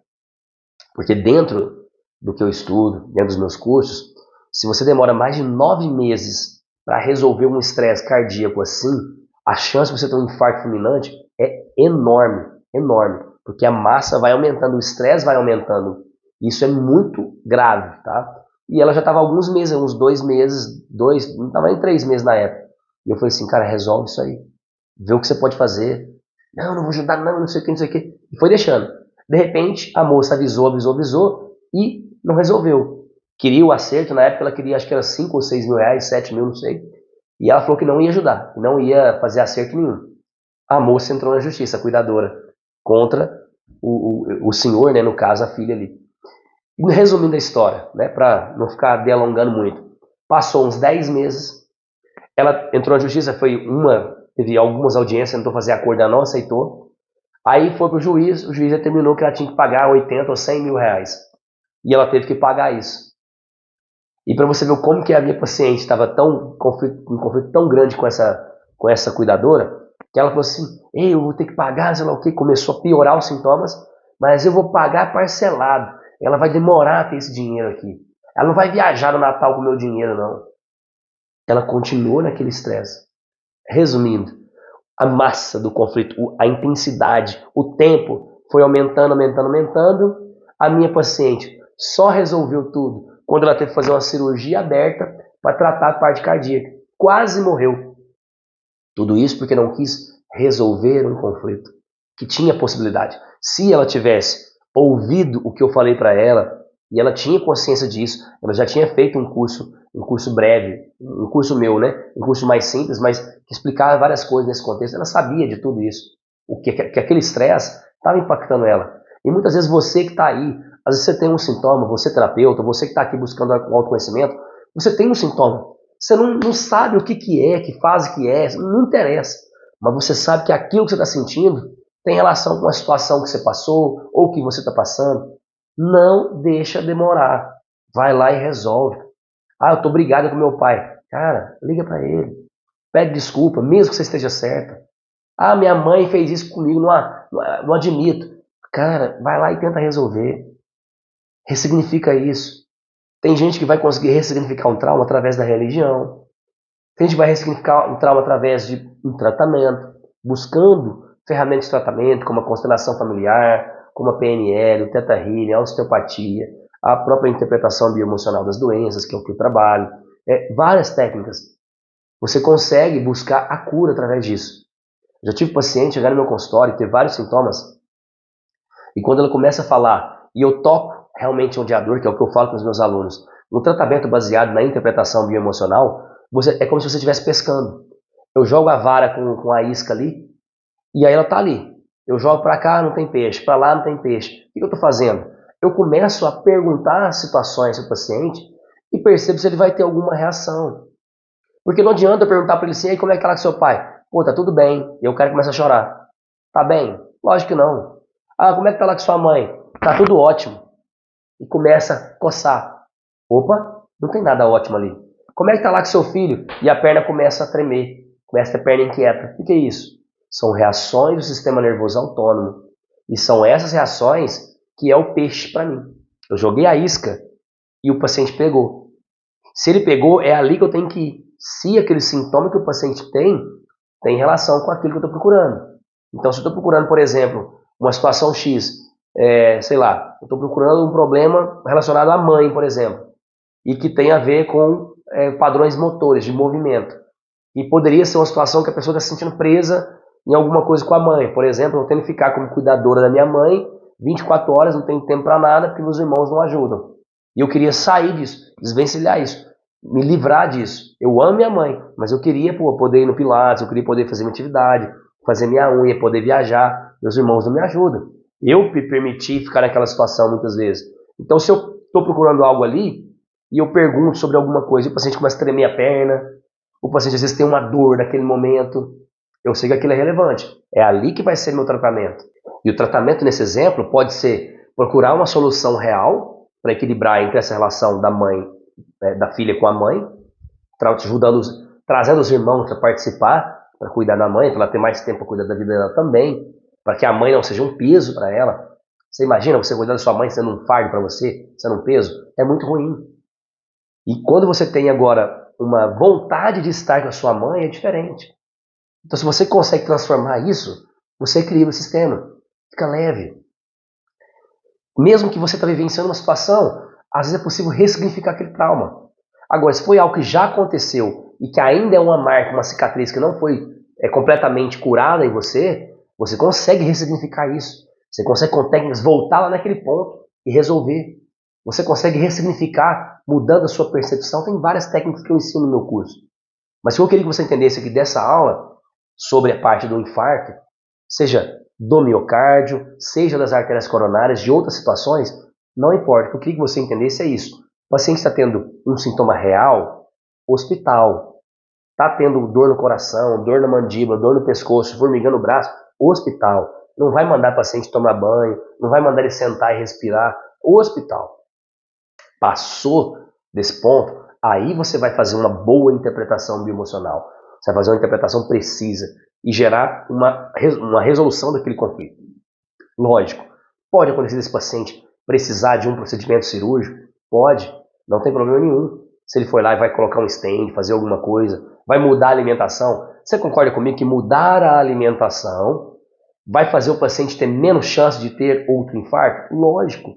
porque dentro do que eu estudo, dentro dos meus cursos, se você demora mais de 9 meses para resolver um estresse cardíaco assim, a chance de você ter um infarto fulminante é enorme, enorme, porque a massa vai aumentando, o estresse vai aumentando. Isso é muito grave, tá? E ela já estava alguns meses, uns 2 meses, não estava nem 3 meses na época. E eu falei assim, cara, resolve isso aí, vê o que você pode fazer. Não, não vou ajudar, não sei o que, não sei o que. E foi deixando. De repente, a moça avisou e não resolveu. Queria o acerto, na época ela queria, acho que era 5 ou 6 mil reais, 7 mil, não sei. E ela falou que não ia ajudar, que não ia fazer acerto nenhum. A moça entrou na justiça, a cuidadora, contra o senhor, né, no caso, a filha ali. E resumindo a história, né, para não ficar delongando muito, passou uns 10 meses, ela entrou na justiça, teve algumas audiências, tentou fazer acordo, ela não aceitou. Aí foi pro juiz, o juiz determinou que ela tinha que pagar 80 ou 100 mil reais. E ela teve que pagar isso. E para você ver como que a minha paciente estava um conflito tão grande com essa cuidadora, que ela falou assim, ei, eu vou ter que pagar, sei lá o que, começou a piorar os sintomas, mas eu vou pagar parcelado. Ela vai demorar a ter esse dinheiro aqui. Ela não vai viajar no Natal com o meu dinheiro, não. Ela continuou naquele estresse. Resumindo, a massa do conflito, a intensidade, o tempo foi aumentando, aumentando, aumentando. A minha paciente só resolveu tudo quando ela teve que fazer uma cirurgia aberta para tratar a parte cardíaca. Quase morreu. Tudo isso porque não quis resolver um conflito que tinha possibilidade. Se ela tivesse ouvido o que eu falei para ela, e ela tinha consciência disso, ela já tinha feito um curso breve, um curso meu, né? Um curso mais simples, mas que explicava várias coisas nesse contexto. Ela sabia de tudo isso, que aquele estresse estava impactando ela. E muitas vezes você que está aí, às vezes você tem um sintoma, você terapeuta, você que está aqui buscando autoconhecimento, você tem um sintoma. Você não sabe o que fase que é, não interessa. Mas você sabe que aquilo que você está sentindo tem relação com a situação que você passou ou que você está passando. Não deixa demorar. Vai lá e resolve. Ah, eu tô brigado com meu pai. Cara, liga para ele. Pede desculpa, mesmo que você esteja certa. Ah, minha mãe fez isso comigo, não admito. Cara, vai lá e tenta resolver. Ressignifica isso. Tem gente que vai conseguir ressignificar um trauma através da religião. Tem gente que vai ressignificar um trauma através de um tratamento, buscando ferramentas de tratamento, como a constelação familiar, como a PNL, o Theta Healing, a osteopatia, a própria interpretação bioemocional das doenças, que é o que eu trabalho. Várias técnicas. Você consegue buscar a cura através disso. Já tive paciente chegar no meu consultório e ter vários sintomas, e quando ela começa a falar, e eu toco realmente onde é a dor, que é o que eu falo com os meus alunos, no tratamento baseado na interpretação bioemocional, é como se você estivesse pescando. Eu jogo a vara com a isca ali, e aí ela está ali. Eu jogo para cá, não tem peixe, para lá não tem peixe. O que eu estou fazendo? Eu começo a perguntar situações ao paciente e percebo se ele vai ter alguma reação. Porque não adianta eu perguntar para ele assim, como é que tá lá com seu pai? Pô, tá tudo bem. E eu quero começar a chorar. Tá bem? Lógico que não. Ah, como é que tá lá com sua mãe? Tá tudo ótimo. E começa a coçar. Opa, não tem nada ótimo ali. Como é que tá lá com seu filho? E a perna começa a tremer. Começa a ter perna inquieta. O que é isso? São reações do sistema nervoso autônomo. E são essas reações que é o peixe para mim. Eu joguei a isca e o paciente pegou. Se ele pegou, é ali que eu tenho que ir. Se aquele sintoma que o paciente tem relação com aquilo que eu estou procurando. Então, se eu estou procurando, por exemplo, uma situação X, sei lá, eu estou procurando um problema relacionado à mãe, por exemplo, e que tem a ver com padrões motores, de movimento. E poderia ser uma situação que a pessoa está se sentindo presa em alguma coisa com a mãe. Por exemplo, eu tenho que ficar como cuidadora da minha mãe 24 horas, não tenho tempo para nada, porque meus irmãos não ajudam. E eu queria sair disso, desvencilhar isso, me livrar disso. Eu amo minha mãe, mas eu queria poder ir no Pilates, eu queria poder fazer minha atividade, fazer minha unha, poder viajar. Meus irmãos não me ajudam. Eu me permiti ficar naquela situação muitas vezes. Então, se eu estou procurando algo ali, e eu pergunto sobre alguma coisa, e o paciente começa a tremer a perna, o paciente às vezes tem uma dor naquele momento, eu sei que aquilo é relevante. É ali que vai ser meu tratamento. E o tratamento nesse exemplo pode ser procurar uma solução real para equilibrar entre essa relação da mãe, da filha com a mãe, trazendo os irmãos para participar, para cuidar da mãe, para ela ter mais tempo para cuidar da vida dela também, para que a mãe não seja um peso para ela. Você imagina você cuidar da sua mãe sendo um fardo para você, sendo um peso? É muito ruim. E quando você tem agora uma vontade de estar com a sua mãe, é diferente. Então, se você consegue transformar isso, você equilibra o sistema. Fica leve. Mesmo que você está vivenciando uma situação, às vezes é possível ressignificar aquele trauma. Agora, se foi algo que já aconteceu e que ainda é uma marca, uma cicatriz que não foi completamente curada em você, você consegue ressignificar isso. Você consegue, com técnicas, voltar lá naquele ponto e resolver. Você consegue ressignificar, mudando a sua percepção. Tem várias técnicas que eu ensino no meu curso. Mas o que eu queria que você entendesse aqui dessa aula, sobre a parte do infarto, seja do miocárdio, seja das artérias coronárias, de outras situações, não importa. O que eu queria que você entendesse é isso. O paciente está tendo um sintoma real, hospital. Está tendo dor no coração, dor na mandíbula, dor no pescoço, formigando o braço, hospital. Não vai mandar o paciente tomar banho, não vai mandar ele sentar e respirar, hospital. Passou desse ponto, aí você vai fazer uma boa interpretação bioemocional. Você vai fazer uma interpretação precisa e gerar uma resolução daquele conflito. Lógico, pode acontecer desse paciente precisar de um procedimento cirúrgico? Pode, não tem problema nenhum. Se ele for lá e vai colocar um stent, fazer alguma coisa, vai mudar a alimentação? Você concorda comigo que mudar a alimentação vai fazer o paciente ter menos chance de ter outro infarto? Lógico.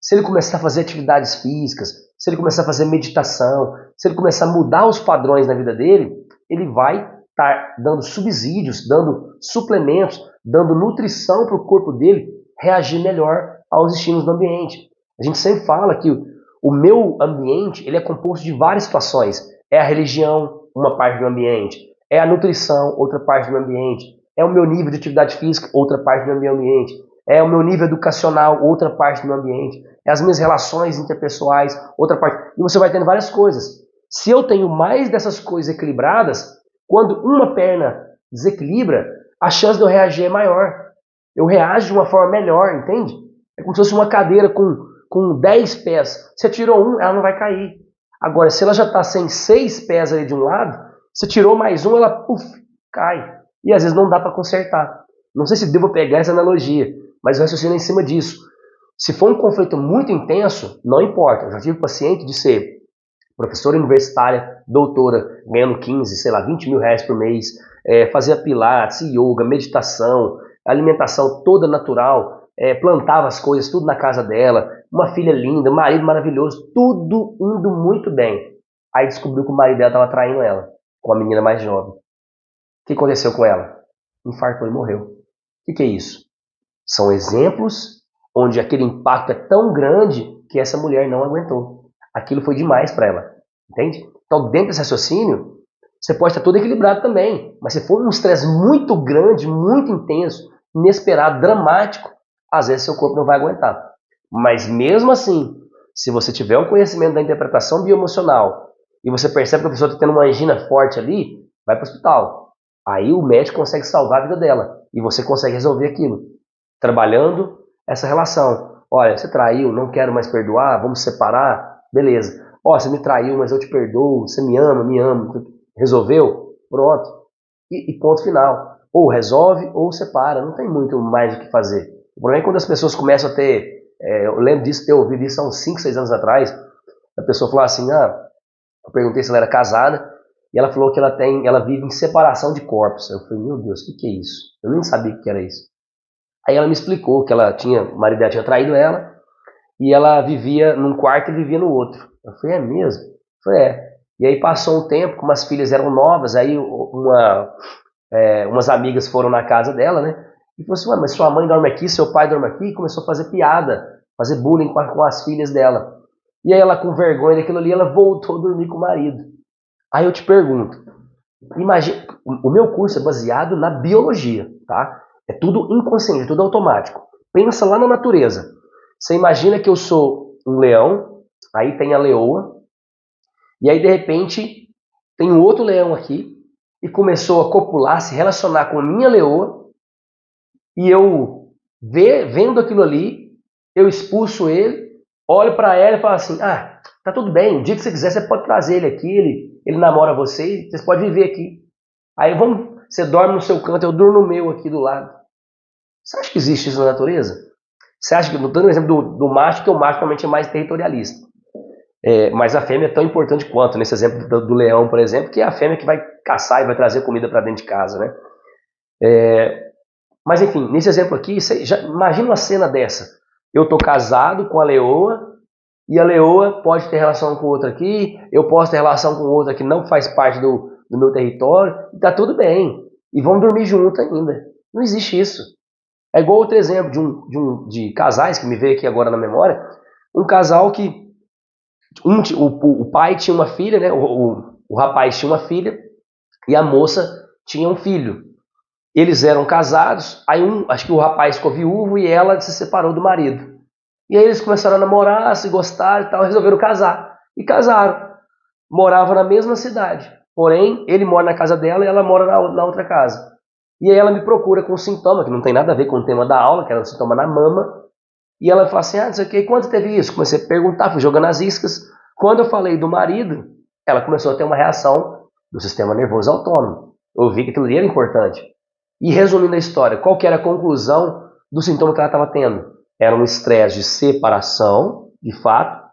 Se ele começar a fazer atividades físicas, se ele começar a fazer meditação, se ele começar a mudar os padrões na vida dele, ele vai estar dando subsídios, dando suplementos, dando nutrição para o corpo dele reagir melhor aos estímulos do ambiente. A gente sempre fala que o meu ambiente ele é composto de várias situações. É a religião, uma parte do ambiente. É a nutrição, outra parte do ambiente. É o meu nível de atividade física, outra parte do meu ambiente. É o meu nível educacional, outra parte do meu ambiente. É as minhas relações interpessoais, outra parte. E você vai tendo várias coisas. Se eu tenho mais dessas coisas equilibradas, quando uma perna desequilibra, a chance de eu reagir é maior. Eu reajo de uma forma melhor, entende? É como se fosse uma cadeira com 10 pés. Você tirou um, ela não vai cair. Agora, se ela já está sem 6 pés ali de um lado, você tirou mais um, ela cai. E às vezes não dá para consertar. Não sei se devo pegar essa analogia, mas eu raciocino em cima disso. Se for um conflito muito intenso, não importa. Eu já tive paciente de ser professora universitária, doutora, ganhando 15, sei lá, 20 mil reais por mês, fazia pilates, yoga, meditação, alimentação toda natural, plantava as coisas, tudo na casa dela, uma filha linda, marido maravilhoso, tudo indo muito bem. Aí descobriu que o marido dela estava traindo ela, com a menina mais jovem. O que aconteceu com ela? Infartou e morreu. O que é isso? São exemplos onde aquele impacto é tão grande que essa mulher não aguentou. Aquilo foi demais para ela, entende? Então, dentro desse raciocínio, você pode estar todo equilibrado também, mas se for um estresse muito grande, muito intenso, inesperado, dramático, às vezes seu corpo não vai aguentar. Mas mesmo assim, se você tiver um conhecimento da interpretação bioemocional e você percebe que a pessoa está tendo uma angina forte ali, vai para o hospital. Aí o médico consegue salvar a vida dela e você consegue resolver aquilo, trabalhando essa relação. Olha, você traiu, não quero mais perdoar, vamos separar, beleza. Ó, você me traiu, mas eu te perdoo, você me ama, resolveu? Pronto. E ponto final. Ou resolve ou separa, não tem muito mais o que fazer. O problema é quando as pessoas começam a ter, eu lembro disso, ter ouvido isso há uns 5, 6 anos atrás, a pessoa falou assim, eu perguntei se ela era casada, e ela falou que ela vive em separação de corpos. Eu falei, meu Deus, o que é isso? Eu nem sabia o que era isso. Aí ela me explicou que o marido dela tinha traído ela, e ela vivia num quarto e vivia no outro. Eu falei, é mesmo? Eu falei, é. E aí passou um tempo, como as filhas eram novas, aí umas amigas foram na casa dela, né? E falou assim, mas sua mãe dorme aqui, seu pai dorme aqui, e começou a fazer piada, fazer bullying com as filhas dela. E aí ela, com vergonha daquilo ali, ela voltou a dormir com o marido. Aí eu te pergunto, imagina, o meu curso é baseado na biologia, tá? É tudo inconsciente, tudo automático. Pensa lá na natureza. Você imagina que eu sou um leão, aí tem a leoa, e aí de repente tem um outro leão aqui, e começou a copular, se relacionar com a minha leoa, e eu vendo aquilo ali, eu expulso ele, olho para ela e falo assim, tá tudo bem, o dia que você quiser você pode trazer ele aqui, ele namora você, vocês podem viver aqui. Aí você dorme no seu canto, eu durmo no meu aqui do lado. Você acha que existe isso na natureza? Você acha que, dando o exemplo do macho, que o macho realmente é mais territorialista. Mas a fêmea é tão importante quanto, nesse exemplo do leão, por exemplo, que é a fêmea que vai caçar e vai trazer comida para dentro de casa, né? Mas enfim, nesse exemplo aqui, você já imagina uma cena dessa. Eu estou casado com a leoa, e a leoa pode ter relação com outra aqui, eu posso ter relação com outra que não faz parte do meu território, e tá tudo bem. E vamos dormir junto ainda. Não existe isso. É igual outro exemplo de casais que me veio aqui agora na memória. Um casal que o pai tinha uma filha, né? O rapaz tinha uma filha e a moça tinha um filho. Eles eram casados, aí acho que o rapaz ficou viúvo e ela se separou do marido. E aí eles começaram a namorar, se gostaram e tal, resolveram casar. E casaram. Moravam na mesma cidade. Porém, ele mora na casa dela e ela mora na outra casa. E aí ela me procura com um sintoma, que não tem nada a ver com o tema da aula, que era um sintoma na mama. E ela fala assim, não sei o que, quando teve isso? Comecei a perguntar, fui jogando as iscas. Quando eu falei do marido, ela começou a ter uma reação do sistema nervoso autônomo. Eu vi que aquilo ali era importante. E resumindo a história, qual que era a conclusão do sintoma que ela estava tendo? Era um estresse de separação, de fato,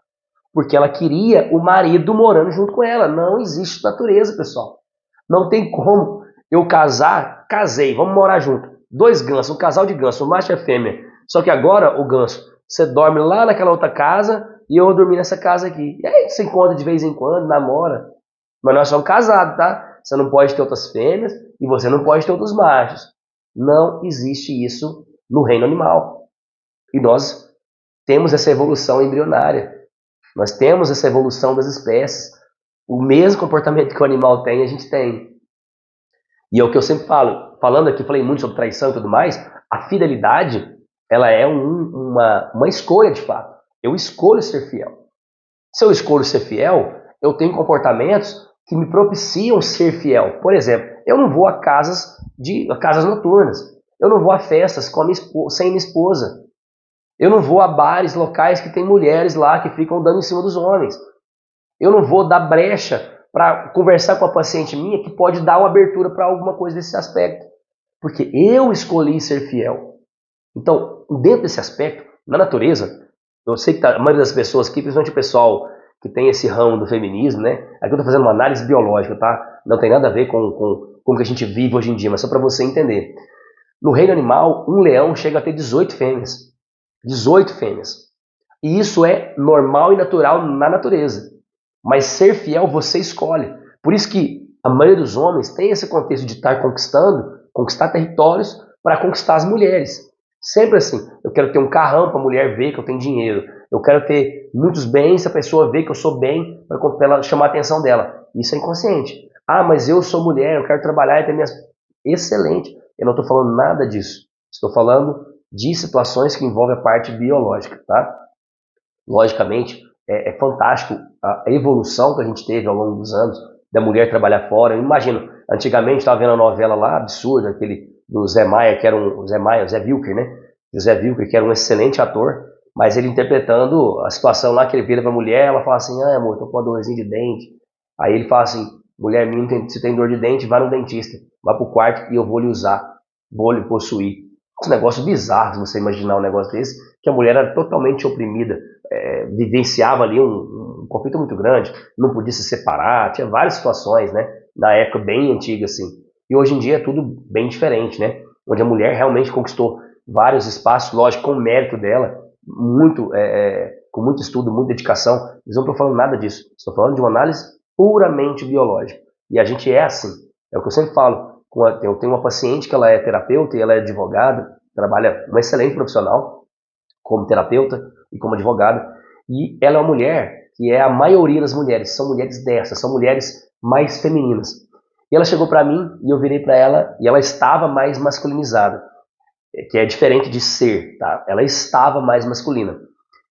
porque ela queria o marido morando junto com ela. Não existe natureza, pessoal. Não tem como eu casei, vamos morar junto. Dois gansos, um casal de ganso, um macho e a fêmea. Só que agora, o ganso, você dorme lá naquela outra casa e eu vou dormir nessa casa aqui. E aí você encontra de vez em quando, namora. Mas nós somos casados, tá? Você não pode ter outras fêmeas e você não pode ter outros machos. Não existe isso no reino animal. E nós temos essa evolução embrionária. Nós temos essa evolução das espécies. O mesmo comportamento que o animal tem, a gente tem. E é o que eu sempre falo. Falando aqui, falei muito sobre traição e tudo mais. A fidelidade, ela é uma escolha de fato. Eu escolho ser fiel. Se eu escolho ser fiel, eu tenho comportamentos que me propiciam ser fiel. Por exemplo, eu não vou a casas noturnas. Eu não vou a festas sem minha esposa. Eu não vou a bares, locais que tem mulheres lá que ficam dando em cima dos homens. Eu não vou dar brecha para conversar com a paciente minha que pode dar uma abertura para alguma coisa desse aspecto. Porque eu escolhi ser fiel. Então, dentro desse aspecto, na natureza, eu sei que a maioria das pessoas aqui, principalmente o pessoal que tem esse ramo do feminismo, né? Aqui eu estou fazendo uma análise biológica, tá? Não tem nada a ver com o que a gente vive hoje em dia, mas só para você entender. No reino animal, um leão chega a ter 18 fêmeas. 18 fêmeas. E isso é normal e natural na natureza. Mas ser fiel você escolhe. Por isso que a maioria dos homens tem esse contexto de estar conquistar territórios para conquistar as mulheres. Sempre assim. Eu quero ter um carrão para a mulher ver que eu tenho dinheiro. Eu quero ter muitos bens, se a pessoa ver que eu sou bem, para ela chamar a atenção dela. Isso é inconsciente. Ah, mas eu sou mulher, eu quero trabalhar e ter minhas... Excelente. Eu não estou falando nada disso. Estou falando de situações que envolvem a parte biológica, tá? Logicamente, é fantástico a evolução que a gente teve ao longo dos anos, da mulher trabalhar fora. Eu imagino, antigamente estava vendo a novela lá, absurda, aquele do Zé Maia, que era o Zé Vilker, né? O Zé Vilker, que era um excelente ator, mas ele interpretando a situação lá que ele vira para a mulher, ela fala assim, ah, amor, tô com uma dorzinha de dente. Aí ele fala assim, mulher minha, se tem dor de dente, vai no dentista, vai pro quarto e eu vou lhe usar, vou lhe possuir. Um negócio bizarro, se você imaginar um negócio desse, que a mulher era totalmente oprimida, vivenciava ali um conflito muito grande, não podia se separar, tinha várias situações, né, na época bem antiga, assim. E hoje em dia é tudo bem diferente, né, onde a mulher realmente conquistou vários espaços, lógico, com o mérito dela, com muito estudo, muita dedicação. Mas não estou falando nada disso, estou falando de uma análise puramente biológica. E a gente é assim, é o que eu sempre falo. Eu tenho uma paciente que ela é terapeuta e ela é advogada, trabalha uma excelente profissional como terapeuta e como advogada, e ela é uma mulher que é a maioria das mulheres, são mulheres dessas, são mulheres mais femininas. E ela chegou para mim e eu virei para ela e ela estava mais masculinizada, que é diferente de ser, tá? Ela estava mais masculina.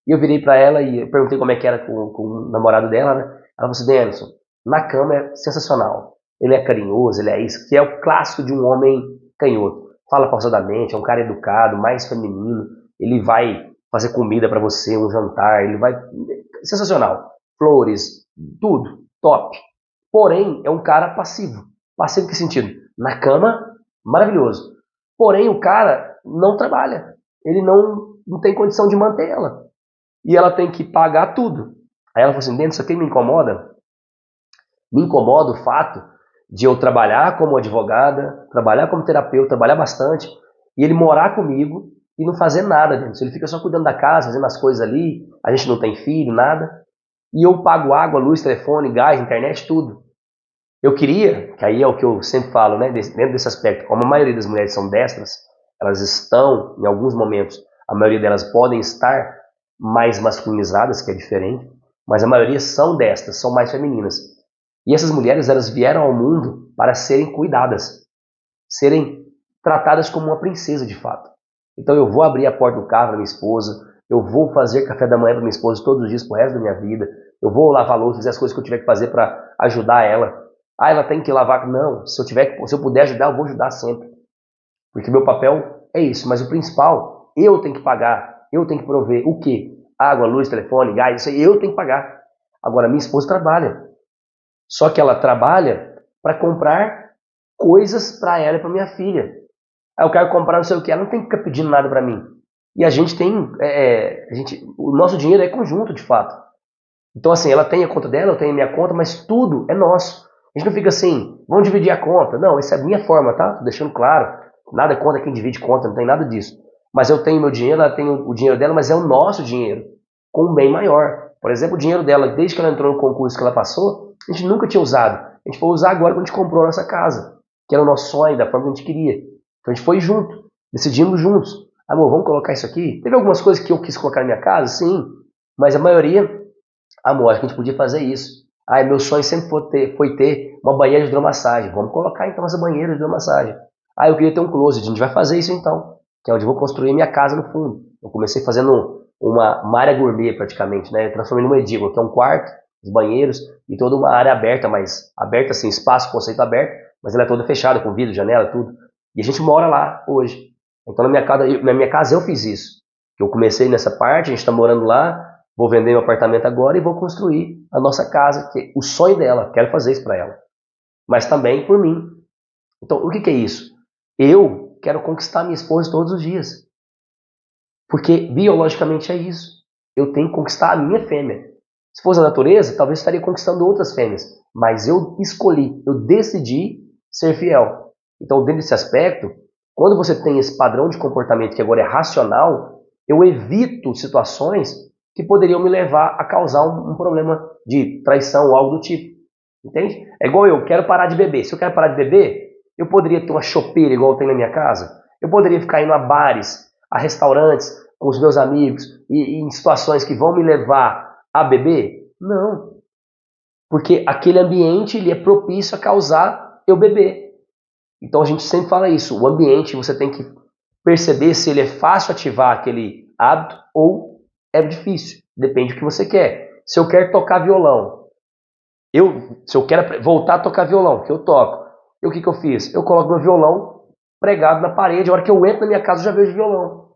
E eu virei para ela e perguntei como é que era com o namorado dela, né? Ela falou assim, Denison, na cama é sensacional. Ele é carinhoso, ele é isso, que é o clássico de um homem canhoto. Fala pausadamente, é um cara educado, mais feminino. Ele vai fazer comida para você, um jantar, ele vai... Sensacional. Flores, tudo, top. Porém, é um cara passivo. Passivo em que sentido? Na cama, maravilhoso. Porém, o cara não trabalha. Ele não tem condição de manter ela. E ela tem que pagar tudo. Aí ela falou assim, dentro, isso aqui me incomoda? Me incomoda o fato de eu trabalhar como advogada, trabalhar como terapeuta, trabalhar bastante, e ele morar comigo e não fazer nada dentro. Ele fica só cuidando da casa, fazendo as coisas ali, a gente não tem filho, nada, e eu pago água, luz, telefone, gás, internet, tudo. Eu queria, que aí é o que eu sempre falo, né, dentro desse aspecto, como a maioria das mulheres são destras, elas estão, em alguns momentos, a maioria delas podem estar mais masculinizadas, que é diferente, mas a maioria são destras, são mais femininas. E essas mulheres, elas vieram ao mundo para serem cuidadas, serem tratadas como uma princesa de fato. Então eu vou abrir a porta do carro para minha esposa, eu vou fazer café da manhã para minha esposa todos os dias pro resto da minha vida, eu vou lavar louça, fazer as coisas que eu tiver que fazer para ajudar ela. Ah, ela tem que lavar. Não, se eu puder ajudar, eu vou ajudar sempre. Porque meu papel é isso, mas o principal, eu tenho que pagar, eu tenho que prover o quê? Água, luz, telefone, gás, isso aí eu tenho que pagar. Agora, minha esposa trabalha. Só que ela trabalha para comprar coisas para ela e para minha filha. Aí eu quero comprar não sei o que, ela não tem que ficar pedindo nada para mim. E a gente tem, o nosso dinheiro é conjunto de fato. Então assim, ela tem a conta dela, eu tenho a minha conta, mas tudo é nosso. A gente não fica assim, vamos dividir a conta. Não, essa é a minha forma, tá? Tô deixando claro. Nada contra quem divide conta, não tem nada disso. Mas eu tenho meu dinheiro, ela tem o dinheiro dela, mas é o nosso dinheiro, com um bem maior. Por exemplo, o dinheiro dela, desde que ela entrou no concurso que ela passou, a gente nunca tinha usado. A gente foi usar agora quando a gente comprou a nossa casa, que era o nosso sonho, da forma que a gente queria. Então a gente foi junto, decidimos juntos. Amor, vamos colocar isso aqui? Teve algumas coisas que eu quis colocar na minha casa? Sim. Mas a maioria, amor, acho que a gente podia fazer isso. Meu sonho sempre foi ter uma banheira de hidromassagem. Vamos colocar então essa banheira de hidromassagem. Eu queria ter um closet. A gente vai fazer isso então. Que é onde eu vou construir minha casa no fundo. Eu comecei fazendo uma área gourmet praticamente, né? Eu transformei numa edícula, que é um quarto, os banheiros e toda uma área aberta, mas aberta assim, espaço, conceito aberto, mas ela é toda fechada, com vidro, janela, tudo. E a gente mora lá hoje. Então na minha casa eu fiz isso. Eu comecei nessa parte, a gente está morando lá, vou vender meu apartamento agora e vou construir a nossa casa, que é o sonho dela, quero fazer isso para ela. Mas também por mim. Então, o que é isso? Eu quero conquistar minha esposa todos os dias. Porque biologicamente é isso. Eu tenho que conquistar a minha fêmea. Se fosse a natureza, talvez eu estaria conquistando outras fêmeas. Mas eu escolhi, eu decidi ser fiel. Então, dentro desse aspecto, quando você tem esse padrão de comportamento que agora é racional, eu evito situações que poderiam me levar a causar um problema de traição ou algo do tipo. Entende? É igual eu quero parar de beber. Se eu quero parar de beber, eu poderia ter uma chopeira igual eu tenho na minha casa. Eu poderia ficar indo a bares, a restaurantes com os meus amigos e em situações que vão me levar a beber? Não. Porque aquele ambiente ele é propício a causar eu beber. Então a gente sempre fala isso. O ambiente você tem que perceber se ele é fácil ativar aquele hábito ou é difícil. Depende do que você quer. Se eu quero tocar violão, se eu quero voltar a tocar violão, que eu toco, o que eu fiz? Eu coloco meu violão pregado na parede. A hora que eu entro na minha casa eu já vejo violão.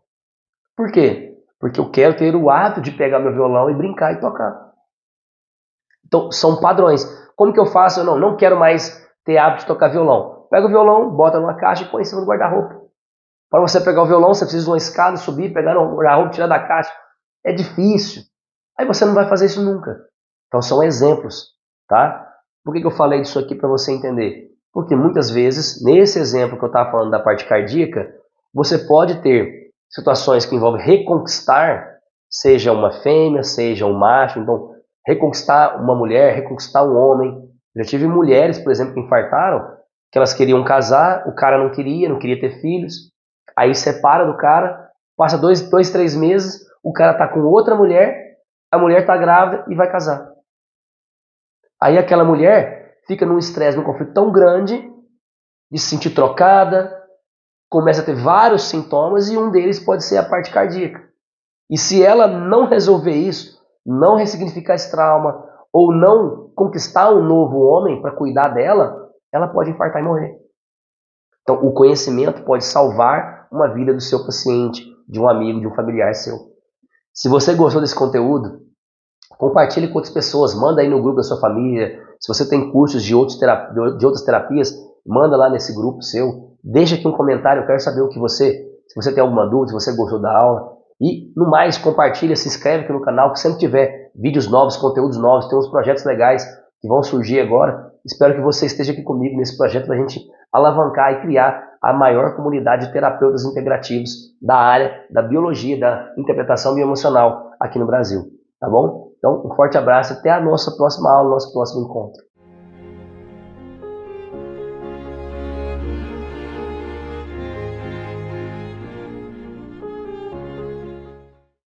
Por quê? Porque eu quero ter o hábito de pegar meu violão e brincar e tocar. Então, são padrões. Como que eu faço? Eu não quero mais ter hábito de tocar violão. Pega o violão, bota numa caixa e põe em cima do guarda-roupa. Para você pegar o violão, você precisa de uma escada, subir, pegar no guarda-roupa, tirar da caixa. É difícil. Aí você não vai fazer isso nunca. Então, são exemplos, tá? Por que eu falei disso aqui para você entender? Porque muitas vezes, nesse exemplo que eu estava falando da parte cardíaca, você pode ter situações que envolvem reconquistar, seja uma fêmea, seja um macho, então reconquistar uma mulher, reconquistar um homem. Eu já tive mulheres, por exemplo, que infartaram, que elas queriam casar, o cara não queria ter filhos, aí separa do cara, passa 3 meses, o cara tá com outra mulher, a mulher tá grávida e vai casar. Aí aquela mulher fica num estresse, num conflito tão grande, de se sentir trocada, começa a ter vários sintomas e um deles pode ser a parte cardíaca. E se ela não resolver isso, não ressignificar esse trauma, ou não conquistar um novo homem para cuidar dela, ela pode infartar e morrer. Então, o conhecimento pode salvar uma vida do seu paciente, de um amigo, de um familiar seu. Se você gostou desse conteúdo, compartilhe com outras pessoas, manda aí no grupo da sua família. Se você tem cursos de outras terapias, manda lá nesse grupo seu. Deixa aqui um comentário, eu quero saber se você tem alguma dúvida, se você gostou da aula. E, no mais, compartilha, se inscreve aqui no canal, que sempre tiver vídeos novos, conteúdos novos, tem uns projetos legais que vão surgir agora. Espero que você esteja aqui comigo nesse projeto para a gente alavancar e criar a maior comunidade de terapeutas integrativos da área da biologia, da interpretação bioemocional aqui no Brasil. Tá bom? Então, um forte abraço, até a nossa próxima aula, nosso próximo encontro.